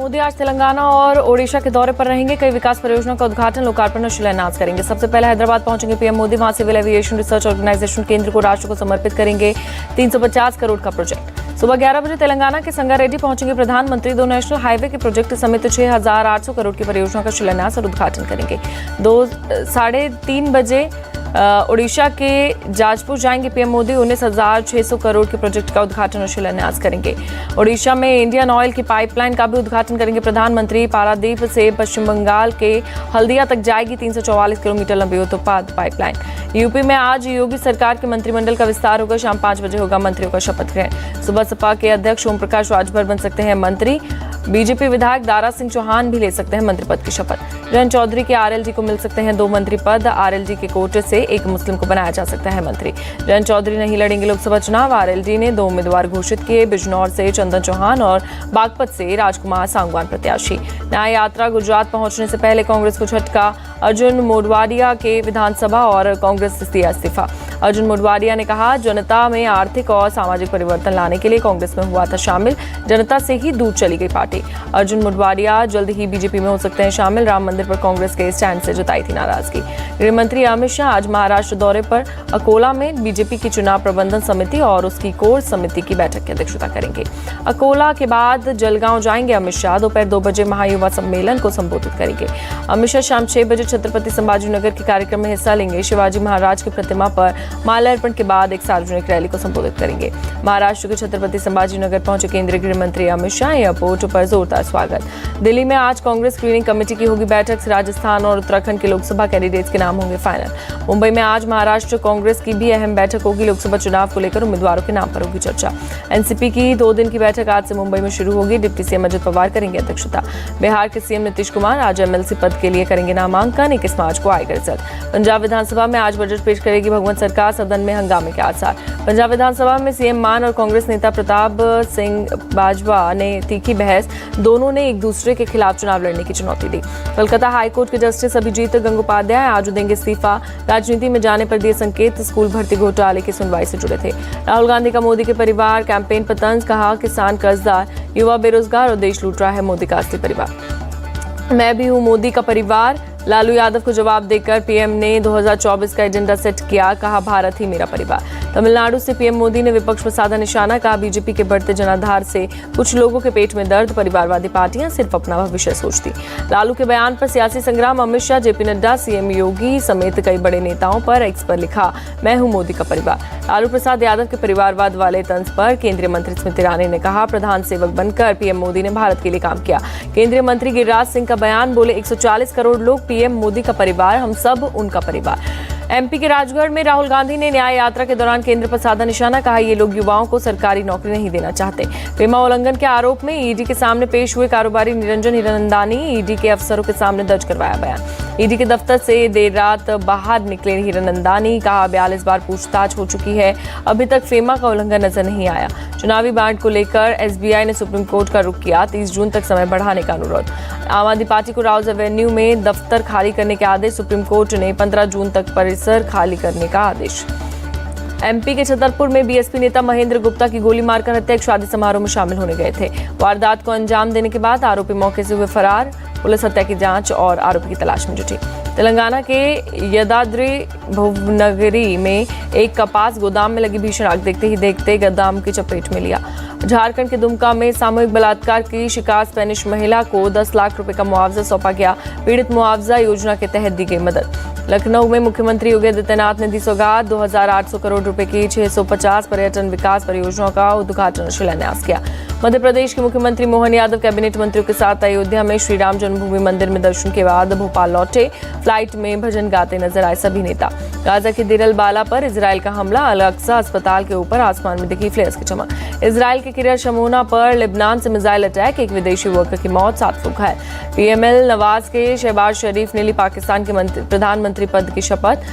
मोदी आज तेलंगाना और ओडिशा के दौरे पर रहेंगे। कई विकास परियोजनाओं का उद्घाटन, लोकार्पण और शिलान्यास करेंगे। सबसे पहले हैदराबाद पहुंचेंगे पीएम मोदी। वहां सिविल एविएशन रिसर्च ऑर्गेनाइजेशन केंद्र को राष्ट्र को समर्पित करेंगे 350 करोड़ का प्रोजेक्ट। सुबह 11 बजे तेलंगाना के संगारेड्डी पहुंचेंगे प्रधानमंत्री। 2 नेशनल हाईवे के प्रोजेक्ट समेत 6800 करोड़ की परियोजना का शिलान्यास और उद्घाटन करेंगे। 3:30 बजे ओडिशा के जाजपुर जाएंगे पीएम मोदी। 19,600 करोड़ के प्रोजेक्ट का उद्घाटन और शिलान्यास करेंगे। ओडिशा में इंडियन ऑयल की पाइपलाइन का भी उद्घाटन करेंगे प्रधानमंत्री। पारादीप से पश्चिम बंगाल के हल्दिया तक जाएगी 344 किलोमीटर लंबी उत्पाद पाइपलाइन। यूपी में आज योगी सरकार के मंत्रिमंडल का विस्तार होगा। शाम 5 बजे होगा मंत्रियों का शपथ ग्रहण। सुबह सपा के अध्यक्ष ओम प्रकाश राजभर बन सकते हैं मंत्री। बीजेपी विधायक दारा सिंह चौहान भी ले सकते हैं मंत्री पद की शपथ। जयंत चौधरी के आरएलडी को मिल सकते हैं 2 मंत्री पद। आरएलडी के कोटे से एक मुस्लिम को बनाया जा सकता है मंत्री। जयंत चौधरी नहीं लड़ेंगे लोकसभा चुनाव। आरएलडी ने 2 उम्मीदवार घोषित किए। बिजनौर से चंदन चौहान और बागपत से राजकुमार सांगवान प्रत्याशी। न्याय यात्रा गुजरात पहुंचने से पहले कांग्रेस को झटका। अर्जुन मोढवाडिया के विधानसभा और कांग्रेस से दिया इस्तीफा। अर्जुन मोढवाडिया ने कहा, जनता में आर्थिक और सामाजिक परिवर्तन लाने के लिए कांग्रेस में हुआ था शामिल, जनता से ही दूर चली गई पार्टी। अर्जुन मोढवाडिया जल्द ही बीजेपी में हो सकते हैं शामिल। राम मंदिर पर कांग्रेस के स्टैंड से जताई थी नाराजगी। गृह मंत्री अमित शाह आज महाराष्ट्र दौरे पर अकोला में बीजेपी की चुनाव प्रबंधन समिति और उसकी कोर समिति की बैठक की अध्यक्षता करेंगे। अकोला के बाद जलगांव जाएंगे अमित शाह। दोपहर 2 बजे महायुवा सम्मेलन को संबोधित करेंगे। अमित शाह शाम 6 बजे छत्रपति संभाजीनगर के कार्यक्रम में हिस्सा लेंगे। शिवाजी महाराज की प्रतिमा पर माल्यार्पण के बाद एक सार्वजनिक रैली को संबोधित करेंगे। महाराष्ट्र के छत्रपति संभाजीनगर पहुंचे केंद्रीय गृह मंत्री अमित शाह। एयरपोर्ट पर जोरदार स्वागत। दिल्ली में आज कांग्रेस स्क्रीनिंग कमेटी की होगी बैठक। राजस्थान और उत्तराखंड के लोकसभा कैंडिडेट्स के नाम होंगे फाइनल। मुंबई में आज महाराष्ट्र कांग्रेस की भी अहम बैठक होगी। लोकसभा चुनाव को लेकर उम्मीदवारों के नाम पर होगी चर्चा। एनसीपी की 2 दिन की बैठक आज से मुंबई में शुरू होगी। डिप्टी सीएम अजित पवार करेंगे अध्यक्षता। बिहार के सीएम नीतीश कुमार आज एमएलसी पद के लिए करेंगे नामांकन। 21 मार्च को आएगा रिजल्ट। पंजाब विधानसभा में आज बजट पेश करेगी भगवंत सरकार। सदन में हंगामे के आसार। पंजाब विधानसभा में सीएम मान और कांग्रेस नेता प्रताप सिंह बाजवा ने तीखी बहस। दोनों ने एक दूसरे के खिलाफ चुनाव लड़ने की चुनौती दी। कोलकाता हाईकोर्ट के जस्टिस अभिजीत गंगोपाध्याय आज देंगे इस्तीफा। राजनीति में जाने पर दिए संकेत। स्कूल भर्ती घोटाले की सुनवाई से जुड़े थे। राहुल गांधी का मोदी के परिवार कैंपेन पर तंज। कहा, किसान कर्जदार, युवा बेरोजगार और देश लूट रहा है मोदी का असली परिवार। मैं भी हूं मोदी का परिवार। लालू यादव को जवाब देकर पीएम ने 2024 का एजेंडा सेट किया। कहा, भारत ही मेरा परिवार। तमिलनाडु से पीएम मोदी ने विपक्ष पर साधा निशाना। कहा, बीजेपी के बढ़ते जनाधार से कुछ लोगों के पेट में दर्द। परिवारवादी पार्टियां सिर्फ अपना भविष्य सोचती। लालू के बयान पर सियासी संग्राम। अमित शाह, जेपी नड्डा, सीएम योगी समेत कई बड़े नेताओं पर एक्स पर लिखा, मैं हूं मोदी का परिवार। लालू प्रसाद यादव के परिवारवाद वाले तंज पर केंद्रीय मंत्री स्मृति ईरानी ने कहा, प्रधान सेवक बनकर पीएम मोदी ने भारत के लिए काम किया। केंद्रीय मंत्री गिरिराज सिंह का बयान। बोले, 140 करोड़ लोग पीएम मोदी का परिवार, हम सब उनका परिवार। एमपी के राजगढ़ में राहुल गांधी ने न्याय यात्रा के दौरान केंद्र पर साधा निशाना। कहा, ये लोग युवाओं को सरकारी नौकरी नहीं देना चाहते। पेमा उल्लंघन के आरोप में ईडी के सामने पेश हुए कारोबारी निरंजन हिरानंदानी। ईडी के अफसरों के सामने दर्ज करवाया बयान। ईडी के दफ्तर से देर रात बाहर निकले हिरानंदानी। कहा, 42 बार पूछताछ हो चुकी है, अभी तक फेमा का उल्लंघन नजर नहीं आया। चुनावी बांड को लेकर एसबीआई ने सुप्रीम कोर्ट का रुख किया। 30 जून तक समय बढ़ाने का अनुरोध। आम आदमी पार्टी को राउज एवेन्यू में दफ्तर खाली करने के आदेश। सुप्रीम कोर्ट ने 15 जून तक परिसर खाली करने का आदेश। एमपी के छतरपुर में बीएसपी नेता महेंद्र गुप्ता की गोली मारकर हत्या। एक शादी समारोह में शामिल होने गए थे। वारदात को अंजाम देने के बाद आरोपी मौके से हुए फरार। पुलिस हत्या की जांच और आरोपी की तलाश में जुटी। तेलंगाना के यदाद्री भुवनगिरी में एक कपास गोदाम में लगी भीषण आग देखते ही देखते गोदाम की चपेट में लिया। झारखंड के दुमका में सामूहिक बलात्कार की शिकार स्पेनिश महिला को 10 लाख रुपए का मुआवजा सौंपा गया। पीड़ित मुआवजा योजना के तहत दी गई मदद। लखनऊ में मुख्यमंत्री योगी आदित्यनाथ ने दी सौगात। 2800 करोड़ रुपए की 650 पर्यटन विकास परियोजनाओं का उद्घाटन और शिलान्यास किया। मध्य प्रदेश के मुख्यमंत्री मोहन यादव कैबिनेट मंत्रियों के साथ अयोध्या में श्री राम जन्मभूमि मंदिर में दर्शन के बाद भोपाल लौटे। फ्लाइट में भजन गाते नजर आए सभी नेता। गाजा के देर अल-बाला पर इजराइल का हमला। अल-अक्सा अस्पताल के ऊपर आसमान में दिखी फ्लेयर्स की चमक। इजराइल के किरियत शमोना पर लेबनान से मिसाइल अटैक। एक विदेशी वर्कर की मौत, 7 लोग घायल। पीएमएल नवाज के शहबाज शरीफ ने ली पाकिस्तान के प्रधानमंत्री पद की शपथ।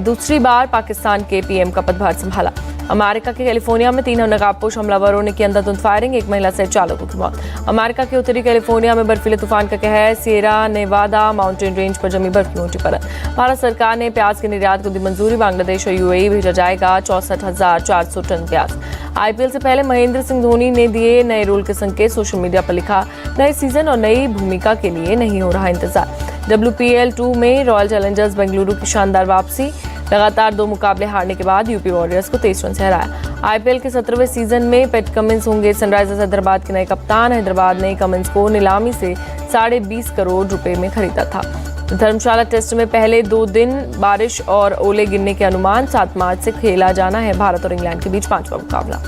दूसरी बार पाकिस्तान के पीएम का पदभार संभाला। अमेरिका के कैलिफोर्निया में 3 नकाबपोश हमलावरों ने की अंधाधुंध फायरिंग, एक महिला सहित चालकों की मौत। अमेरिका के उत्तरी कैलिफोर्निया में बर्फीले तूफान का कहर, सिएरा नेवादा माउंटेन रेंज पर जमी बर्फ की मोटी परत। भारत सरकार ने प्याज के निर्यात को दी मंजूरी, बांग्लादेश और यूएई भेजा जाएगा 64,400 टन प्याज। आईपीएल से पहले महेंद्र सिंह धोनी ने दिए नए रूल के संकेत, सोशल मीडिया पर लिखा, नए सीजन और नई भूमिका के लिए नहीं हो रहा इंतजार। WPL 2 में रॉयल चैलेंजर्स बेंगलुरु की शानदार वापसी, लगातार 2 मुकाबले हारने के बाद यूपी वॉरियर्स को 23 रन से हराया। आईपीएल के 17वें सीजन में पैट कमिंस होंगे सनराइजर्स हैदराबाद के नए कप्तान। हैदराबाद ने कमिंस को नीलामी से 20.5 करोड़ रुपए में खरीदा था। धर्मशाला टेस्ट में पहले 2 दिन बारिश और ओले गिरने के अनुमान, 7 मार्च से खेला जाना है भारत और इंग्लैंड के बीच 5वां मुकाबला।